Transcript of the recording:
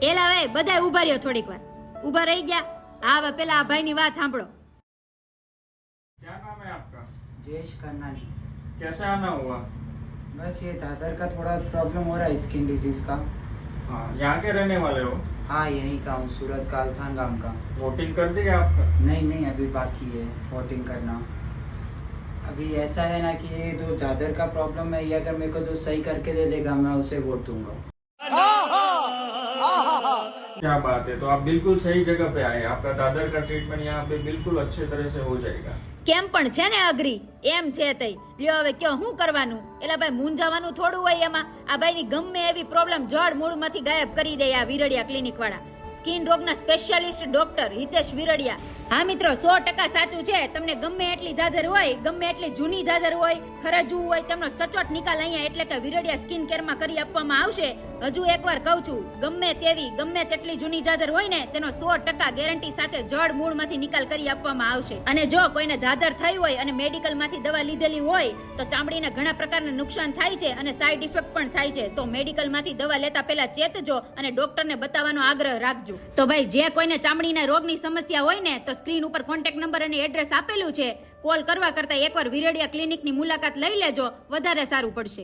એલા ભાઈ બધાય ઊભા રહ્યો થોડીક વાર ઊભા રહી ગયા હા હવે પેલા આ ભાઈની વાત સાંભળો क्या नाम है आपका? जयेश करनानी। कैसे आना हुआ? बस ये दादर का थोड़ा प्रॉब्लम हो रहा है स्किन डिजीज का। हाँ, यहाँ के रहने वाले हो? हाँ यहीं का हूँ, सूरत का अल्थान गांव का। वोटिंग कर दी आपका? नहीं नहीं अभी बाकी है वोटिंग करना। अभी ऐसा है ना कि ये जो दादर का प्रॉब्लम है ये अगर मेरे को जो सही करके दे देगा मैं उसे वोट दूंगा। क्या बात है, तो आप बिल्कुल सही जगह पे आए। आपका दादर का ट्रीटमेंट यहाँ पे बिल्कुल अच्छे तरह से हो जाएगा। કેમ પણ છે ને અઘરી એમ છે તઈ લ્યો હવે કયો શું કરવાનું એલા ભાઈ મૂંઝાવાનું થોડું હોય એમાં આ ભાઈની ગમે એવી પ્રોબ્લેમ જડ મૂળમાંથી ગાયબ કરી દે આ વિરડિયા ક્લિનિક વાળા સ્કિન રોગના સ્પેશિયાલિસ્ટ ડોક્ટર હિતેશ વિરડિયા હા મિત્રો 100% સાચું છે તમને ગમે એટલી દાદર હોય ગમે એટલી જૂની દાદર હોય ખરજવું હોય તેમનો સચોટ નિકાલ અહીંયા એટલે કે વિરડિયા સ્કિન કેરમાં કરી આપવામાં આવશે હજુ એકવાર કહું છું ગમે તેવી ગમે તેટલી જૂની દાદર હોય ને તેનો 100% ગેરંટી સાથે જડ મૂળમાંથી નિકાલ કરી આપવામાં આવશે અને જો કોઈને દાદર થઈ હોય અને મેડિકલમાંથી દવા લીધેલી હોય તો ચામડીને ઘણા પ્રકારના નુકસાન થાય છે અને સાઈડ ઇફેક્ટ પણ થાય છે તો મેડિકલમાંથી દવા લેતા પહેલા ચેતજો અને ડોક્ટરને બતાવવાનો આગ્રહ રાખજો તો ભાઈ જે કોઈને ચામડીના રોગની સમસ્યા હોય ને તો સ્ક્રીન ઉપર કોન્ટેક્ટ નંબર અને એડ્રેસ આપેલું છે કોલ કરવા કરતા એકવાર વિરડિયા ક્લિનિકની મુલાકાત લઈ લેજો વધારે સારું પડશે।